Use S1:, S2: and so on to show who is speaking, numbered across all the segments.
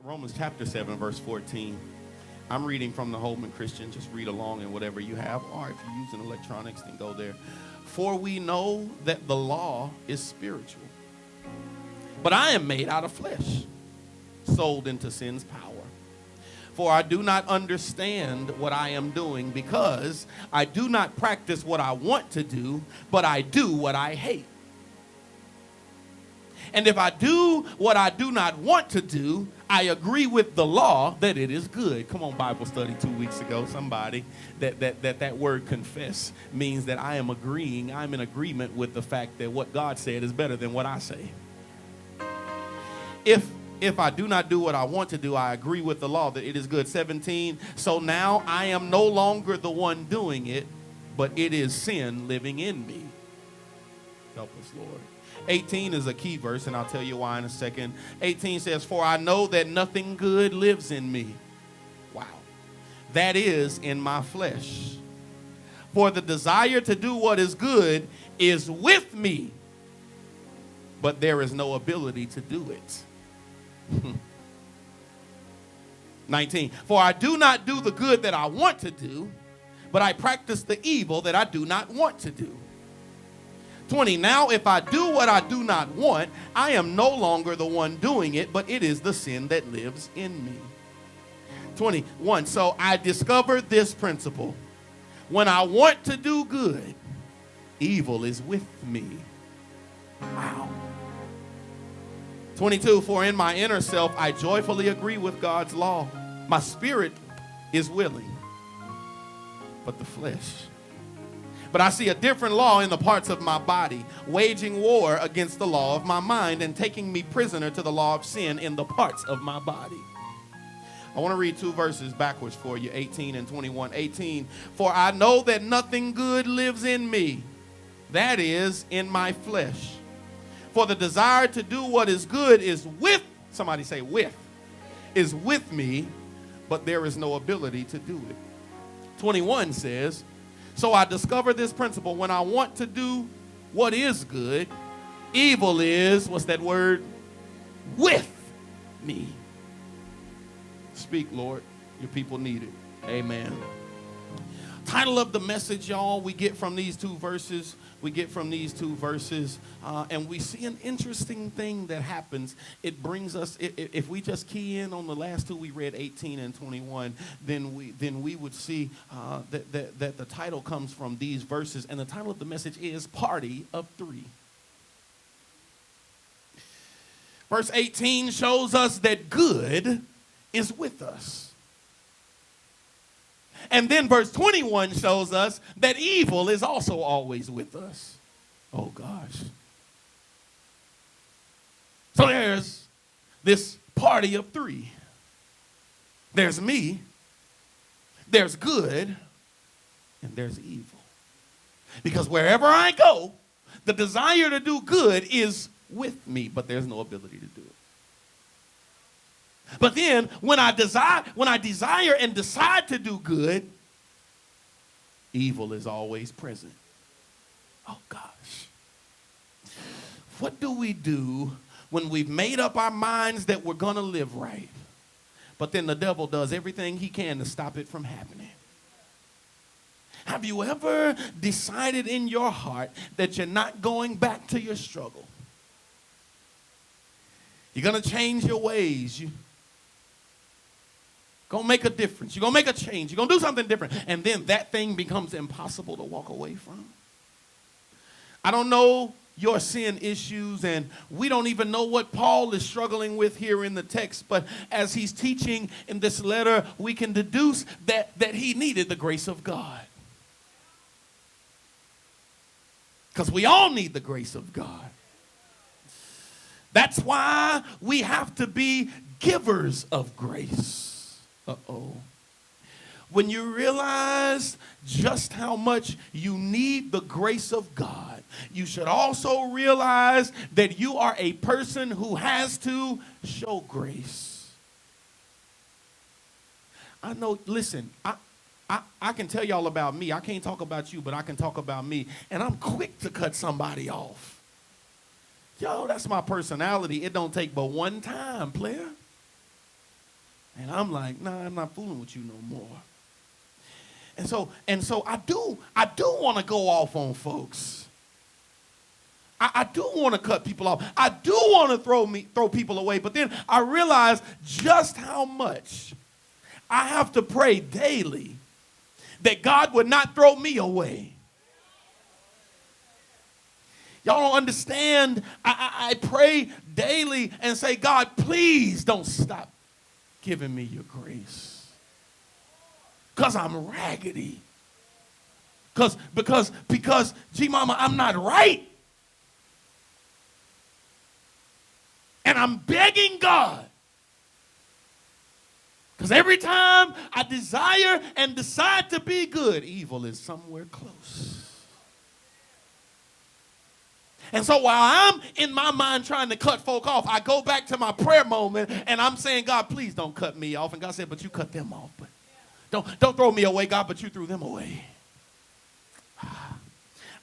S1: Romans chapter 7, verse 14. I'm reading from the Holman Christian. Just read along in whatever you have. Or if you're using electronics, then go there. For we know that the law is spiritual, but I am made out of flesh, sold into sin's power. For I do not understand what I am doing, because I do not practice what I want to do, but I do what I hate. And if I do what I do not want to do, I agree with the law that it is good. Come on, Bible study 2 weeks ago, somebody, that word confess means that I'm in agreement with the fact that what God said is better than what I say. If I do not do what I want to do, I agree with the law that it is good. 17, so now I am no longer the one doing it, but it is sin living in me. Help us, Lord. 18 is a key verse, and I'll tell you why in a second. 18 says, for I know that nothing good lives in me. Wow. That is in my flesh. For the desire to do what is good is with me, but there is no ability to do it. 19, for I do not do the good that I want to do, but I practice the evil that I do not want to do. 20, now if I do what I do not want, I am no longer the one doing it, but it is the sin that lives in me. 21, so I discovered this principle. When I want to do good, evil is with me. Wow. 22, for in my inner self I joyfully agree with God's law. My spirit is willing, but the flesh. But I see a different law in the parts of my body, waging war against the law of my mind and taking me prisoner to the law of sin in the parts of my body. I want to read two verses backwards for you, 18 and 21. 18, for I know that nothing good lives in me, that is, in my flesh. For the desire to do what is good is with, somebody say with, is with me, but there is no ability to do it. 21 says, so I discover this principle. When I want to do what is good, evil is, what's that word? With me. Speak, Lord. Your people need it. Amen. Title of the message, y'all, we get from these two verses. And we see an interesting thing that happens. It brings us, if we just key in on the last two we read, 18 and 21, then we would see that the title comes from these verses. And the title of the message is Party of Three. Verse 18 shows us that good is with us. And then verse 21 shows us that evil is also always with us. Oh, gosh. So there's this party of three. There's me, there's good, and there's evil. Because wherever I go, the desire to do good is with me, but there's no ability to do it. But then when I desire and decide to do good, evil is always present. Oh, gosh. What do we do when we've made up our minds that we're going to live right, but then the devil does everything he can to stop it from happening? Have you ever decided in your heart that you're not going back to your struggle? You're going to change your ways. You're going to make a difference. You're going to make a change. You're going to do something different. And then that thing becomes impossible to walk away from. I don't know your sin issues, and we don't even know what Paul is struggling with here in the text. But as he's teaching in this letter, we can deduce that he needed the grace of God. Because we all need the grace of God. That's why we have to be givers of grace. Uh-oh. When you realize just how much you need the grace of God, you should also realize that you are a person who has to show grace. I know, listen, I can tell y'all about me. I can't talk about you, but I can talk about me. And I'm quick to cut somebody off. Yo, that's my personality. It don't take but one time, player. And I'm like, nah, I'm not fooling with you no more. And so I do want to go off on folks. I do want to cut people off. I do want to throw people away. But then I realize just how much I have to pray daily that God would not throw me away. Y'all don't understand. I pray daily and say, God, please don't stop giving me your grace. Because I'm raggedy. Because, gee, mama, I'm not right. And I'm begging God. Because every time I desire and decide to be good, evil is somewhere close. And so while I'm in my mind trying to cut folk off, I go back to my prayer moment and I'm saying, God, please don't cut me off. And God said, but you cut them off. But don't throw me away, God, but you threw them away.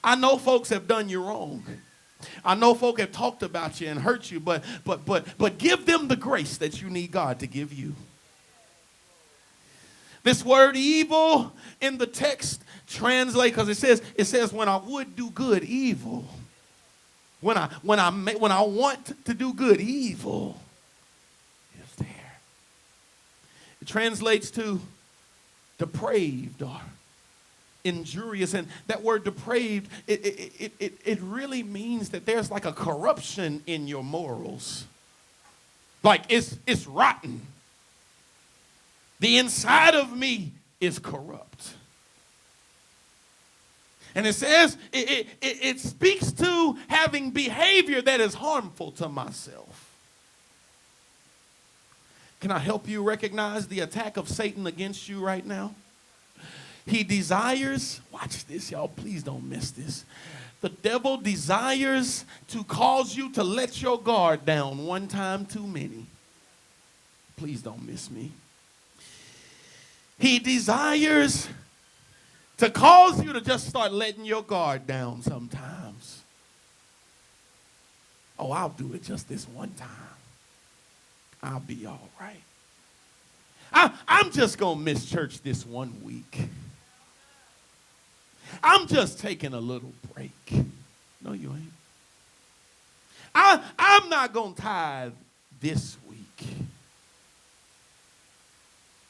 S1: I know folks have done you wrong. I know folk have talked about you and hurt you, but give them the grace that you need God to give you. This word evil in the text translate, because it says when I would do good, evil. When I want to do good, evil is there. It translates to depraved or injurious. And that word depraved, it really means that there's like a corruption in your morals. Like it's rotten. The inside of me is corrupt. And it says, it speaks to having behavior that is harmful to myself. Can I help you recognize the attack of Satan against you right now? He desires, watch this, y'all, please don't miss this. The devil desires to cause you to let your guard down one time too many. Please don't miss me. He desires to cause you to just start letting your guard down sometimes. Oh, I'll do it just this one time. I'll be all right. I'm just going to miss church this 1 week. I'm just taking a little break. No, you ain't. I'm not going to tithe this week.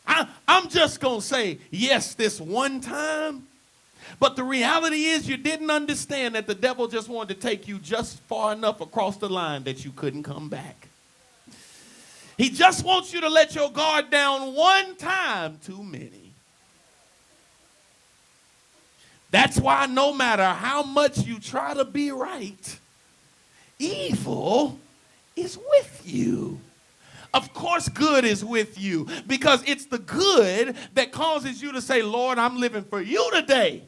S1: I'm just going to say yes this one time. But the reality is you didn't understand that the devil just wanted to take you just far enough across the line that you couldn't come back. He just wants you to let your guard down one time too many. That's why no matter how much you try to be right, evil is with you. Of course, good is with you because it's the good that causes you to say, Lord, I'm living for you today.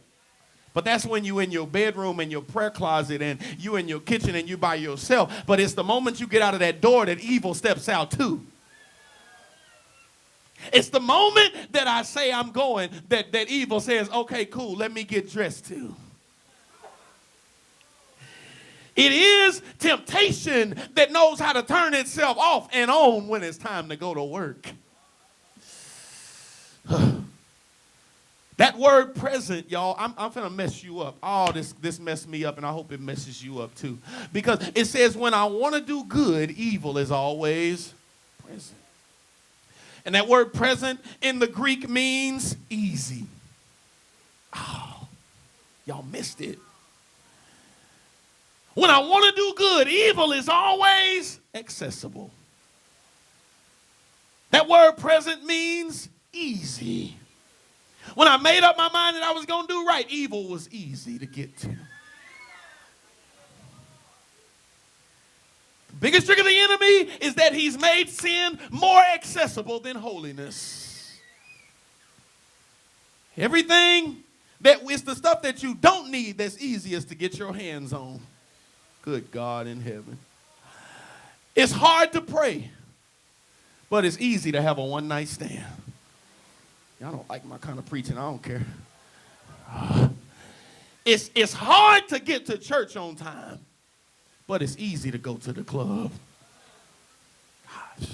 S1: But that's when you in your bedroom and your prayer closet and you in your kitchen and you by yourself. But it's the moment you get out of that door that evil steps out too. It's the moment that I say I'm going that evil says, okay, cool, let me get dressed too. It is temptation that knows how to turn itself off and on when it's time to go to work. That word present, y'all, I'm going to mess you up. Oh, this messed me up, and I hope it messes you up too. Because it says when I want to do good, evil is always present. And that word present in the Greek means easy. Oh, y'all missed it. When I want to do good, evil is always accessible. That word present means easy. When I made up my mind that I was going to do right, evil was easy to get to. The biggest trick of the enemy is that he's made sin more accessible than holiness. Everything that is the stuff that you don't need that's easiest to get your hands on. Good God in heaven. It's hard to pray, but it's easy to have a one-night stand. Y'all don't like my kind of preaching. I don't care. It's hard to get to church on time, but it's easy to go to the club. Gosh.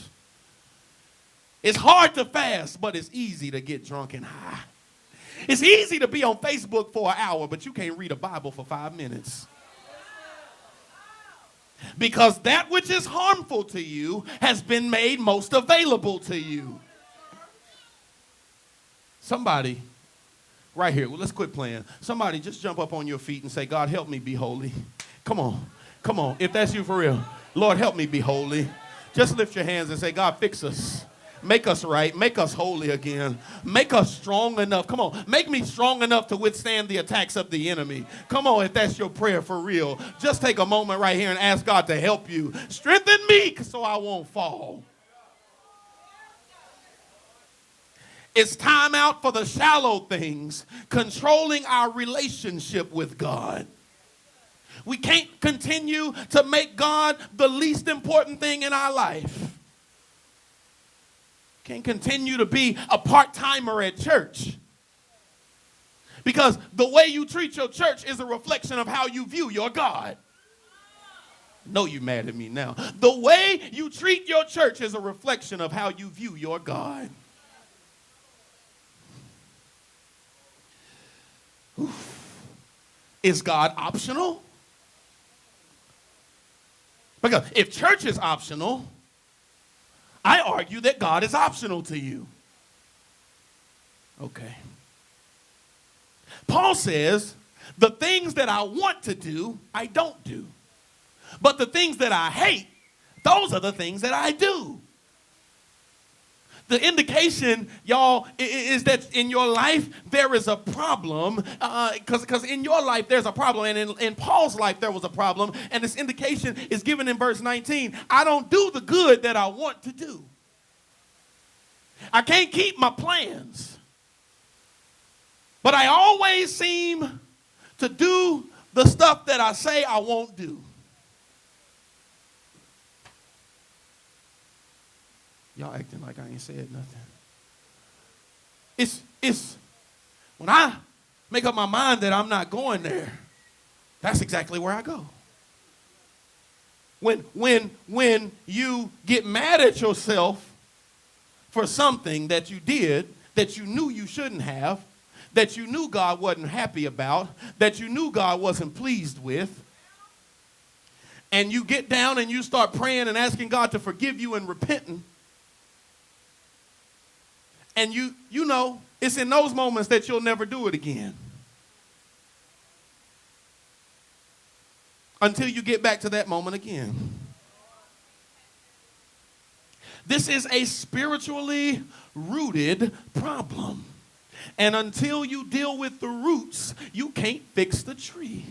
S1: It's hard to fast, but it's easy to get drunk and high. It's easy to be on Facebook for an hour, but you can't read a Bible for 5 minutes. Because that which is harmful to you has been made most available to you. Somebody, right here, let's quit playing. Somebody just jump up on your feet and say, God, help me be holy. Come on, come on. If that's you for real, Lord, help me be holy. Just lift your hands and say, God, fix us. Make us right. Make us holy again. Make us strong enough. Come on. Make me strong enough to withstand the attacks of the enemy. Come on, if that's your prayer for real. Just take a moment right here and ask God to help you. Strengthen me so I won't fall. It's time out for the shallow things controlling our relationship with God. We can't continue to make God the least important thing in our life. Can't continue to be a part-timer at church. Because the way you treat your church is a reflection of how you view your God. No, you're mad at me now. The way you treat your church is a reflection of how you view your God. Oof. Is God optional? Because if church is optional, I argue that God is optional to you. Okay. Paul says, the things that I want to do, I don't do. But the things that I hate, those are the things that I do. The indication, y'all, is that in your life there is a problem, because in your life there's a problem, and in Paul's life there was a problem, and this indication is given in verse 19. I don't do the good that I want to do. I can't keep my plans, but I always seem to do the stuff that I say I won't do. Y'all acting like I ain't said nothing. It's when I make up my mind that I'm not going there, that's exactly where I go. When you get mad at yourself for something that you did that you knew you shouldn't have, that you knew God wasn't happy about, that you knew God wasn't pleased with, and you get down and you start praying and asking God to forgive you and repenting, and you know, it's in those moments that you'll never do it again. Until you get back to that moment again. This is a spiritually rooted problem. And until you deal with the roots, you can't fix the tree.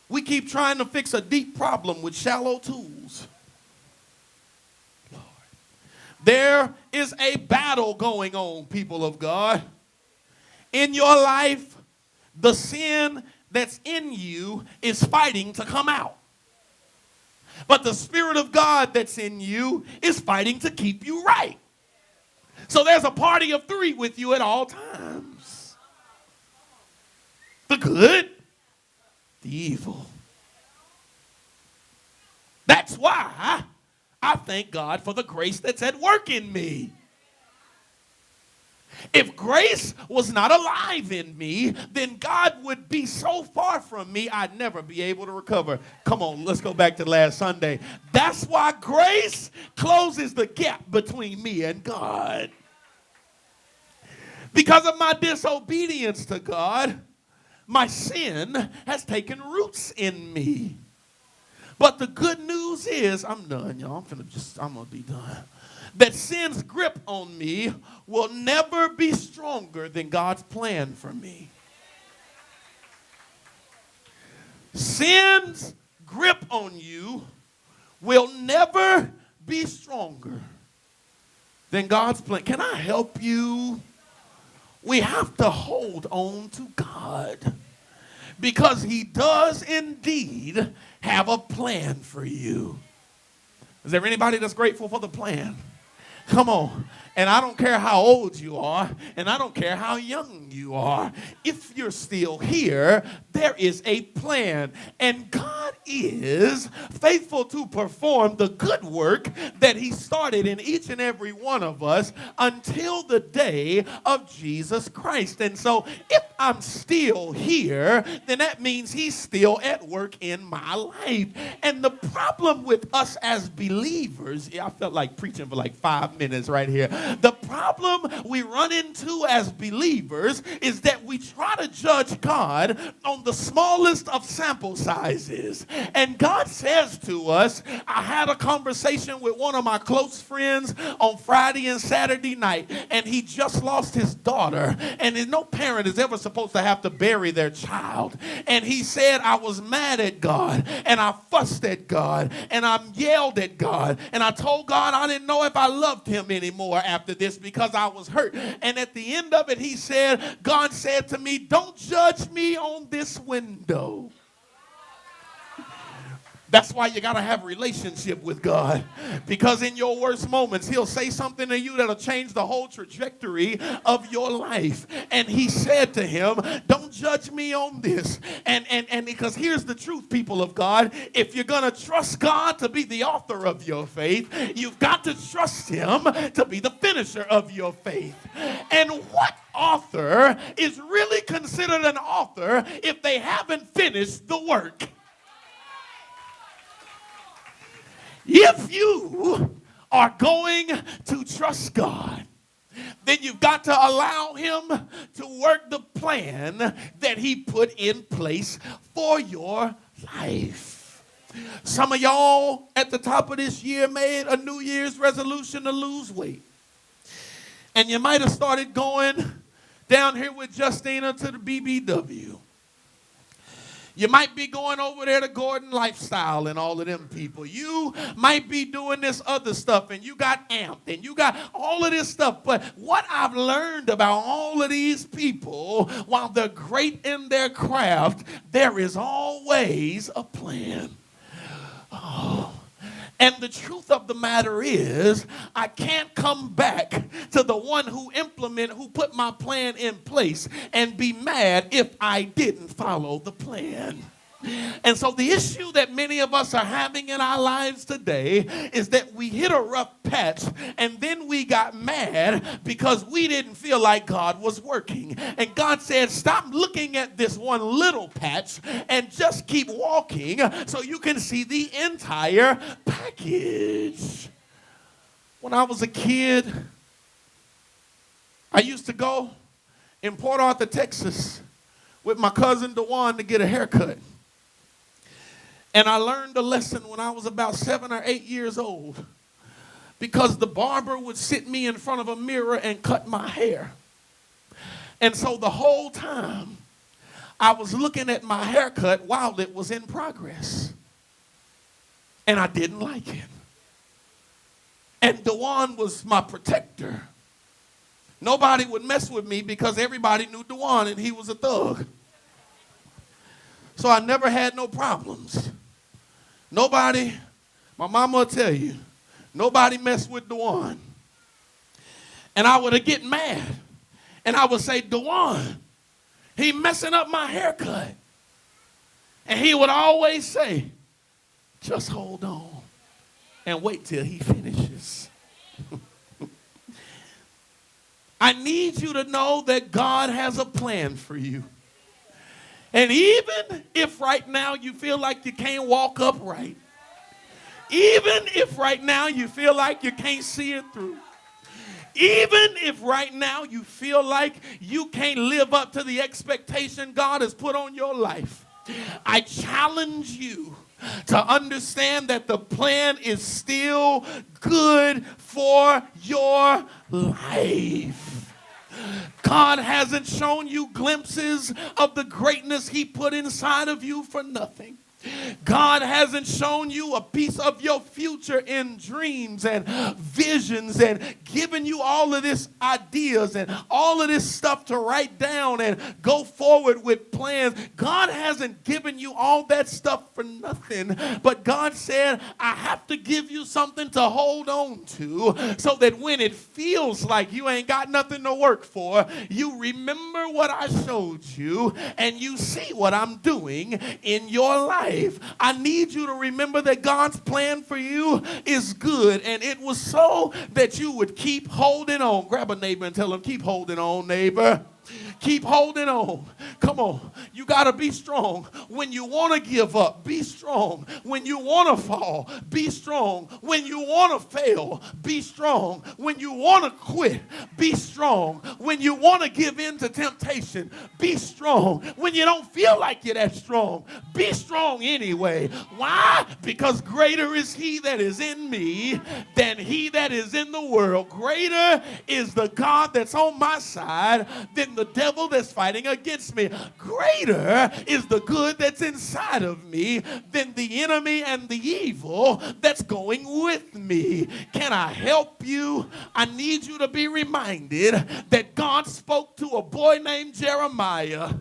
S1: We keep trying to fix a deep problem with shallow tools. There is a battle going on, people of God. In your life, the sin that's in you is fighting to come out. But the Spirit of God that's in you is fighting to keep you right. So there's a party of three with you at all times. The good, the evil. That's why I thank God for the grace that's at work in me. If grace was not alive in me, then God would be so far from me, I'd never be able to recover. Come on, let's go back to last Sunday. That's why grace closes the gap between me and God. Because of my disobedience to God, my sin has taken roots in me. But the good news is, I'm done, y'all. I'm going to be done. That sin's grip on me will never be stronger than God's plan for me. Sin's grip on you will never be stronger than God's plan. Can I help you? We have to hold on to God, because he does indeed have a plan for you. Is there anybody that's grateful for the plan? Come on. And I don't care how old you are, and I don't care how young you are. If you're still here, there is a plan. And God is faithful to perform the good work that he started in each and every one of us until the day of Jesus Christ. And so if I'm still here, then that means he's still at work in my life. And the problem with us as believers, I felt like preaching for like 5 minutes right here. The problem we run into as believers is that we try to judge God on the smallest of sample sizes. And God says to us, I had a conversation with one of my close friends on Friday and Saturday night, and he just lost his daughter. And no parent is ever supposed to have to bury their child. And he said, I was mad at God, and I fussed at God, and I yelled at God, and I told God I didn't know if I loved him anymore after this because I was hurt. And at the end of it, he said, God said to me, don't judge me on this window. That's why you got to have a relationship with God, because in your worst moments, he'll say something to you that'll change the whole trajectory of your life. And he said to him, don't judge me on this. And because here's the truth, people of God, if you're going to trust God to be the author of your faith, you've got to trust him to be the finisher of your faith. And what author is really considered an author if they haven't finished the work? If you are going to trust God, then you've got to allow him to work the plan that he put in place for your life. Some of y'all at the top of this year made a New Year's resolution to lose weight. And you might have started going down here with Justina to the BBW. You might be going over there to Gordon Lifestyle and all of them people. You might be doing this other stuff, and you got amped, and you got all of this stuff. But what I've learned about all of these people, while they're great in their craft, there is always a plan. Oh. And the truth of the matter is, I can't come back to the one who put my plan in place and be mad if I didn't follow the plan. And so the issue that many of us are having in our lives today is that we hit a rough patch and then we got mad because we didn't feel like God was working. And God said, stop looking at this one little patch and just keep walking so you can see the entire package. When I was a kid, I used to go in Port Arthur, Texas with my cousin DeJuan to get a haircut. And I learned a lesson when I was about 7 or 8 years old, because the barber would sit me in front of a mirror and cut my hair. And so the whole time I was looking at my haircut while it was in progress. And I didn't like it. And DeJuan was my protector. Nobody would mess with me because everybody knew DeJuan and he was a thug. So I never had no problems. Nobody, my mama will tell you, nobody messed with DeJuan. And I would get mad. And I would say, DeJuan, he messing up my haircut. And he would always say, just hold on and wait till he finishes. I need you to know that God has a plan for you. And even if right now you feel like you can't walk upright, even if right now you feel like you can't see it through, even if right now you feel like you can't live up to the expectation God has put on your life, I challenge you to understand that the plan is still good for your life. God hasn't shown you glimpses of the greatness he put inside of you for nothing. God hasn't shown you a piece of your future in dreams and visions and given you all of this ideas and all of this stuff to write down and go forward with plans. God hasn't given you all that stuff for nothing. But God said, I have to give you something to hold on to so that when it feels like you ain't got nothing to work for, you remember what I showed you and you see what I'm doing in your life. I need you to remember that God's plan for you is good, and it was so that you would keep holding on. Grab a neighbor and tell him, keep holding on, neighbor. Keep holding on. Come on. You got to be strong. When you want to give up, be strong. When you want to fall, be strong. When you want to fail, be strong. When you want to quit, be strong. When you want to give in to temptation, be strong. When you don't feel like you're that strong, be strong anyway. Why? Because greater is he that is in me than he that is in the world. Greater is the God that's on my side than the devil that's fighting against me. Greater is the good that's inside of me than the enemy and the evil that's going with me. Can I help you? I need you to be reminded that God spoke to a boy named Jeremiah.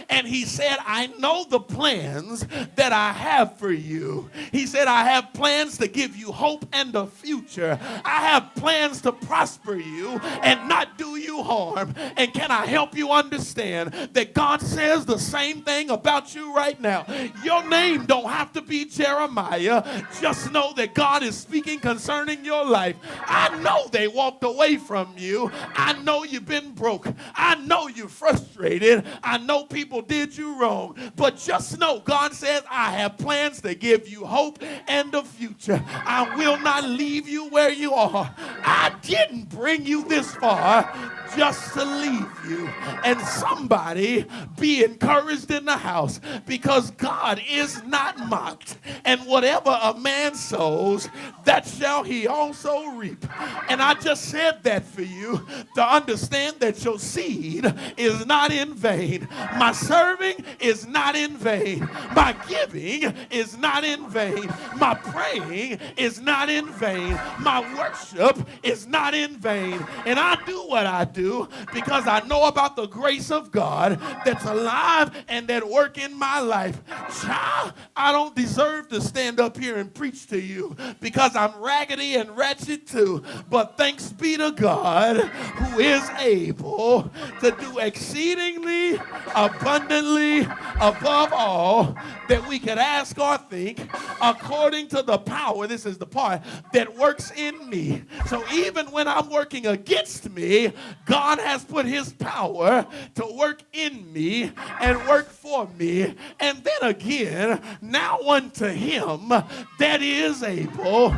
S1: And he said, I know the plans that I have for you. He said, I have plans to give you hope and a future. I have plans to prosper you and not do you harm. And can I help you understand that God says the same thing about you right now? Your name don't have to be Jeremiah. Just know that God is speaking concerning your life. I know they walked away from you. I know you've been broke. I know you're frustrated. I know people did you wrong, but just know God says, I have plans to give you hope and a future. I will not leave you where you are. I didn't bring you this far just to leave you. And somebody be encouraged in the house, because God is not mocked, and whatever a man sows, that shall he also reap. And I just said that for you to understand that your seed is not in vain. My serving is not in vain. My giving is not in vain. My praying is not in vain. My worship is not in vain. And I do what I do because I know about the grace of God that's alive and that work in my life. Child, I don't deserve to stand up here and preach to you because I'm raggedy and wretched too. But thanks be to God who is able to do exceedingly abundantly above all that we could ask or think, according to the power, this is the part, that works in me. So even when I'm working against me, God has put his power to work in me and work for me. And then again, now unto him that is able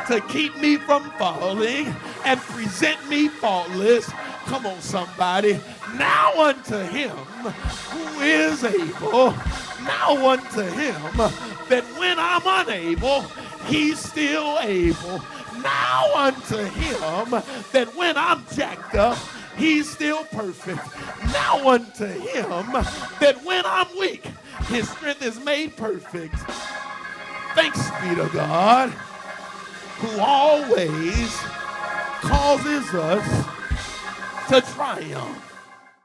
S1: to keep me from falling and present me faultless. Come on, somebody. Now unto him who is able, now unto him that when I'm unable, he's still able. Now unto him that when I'm jacked up, he's still perfect. Now unto him that when I'm weak, his strength is made perfect. Thanks be to God who always causes us to triumph.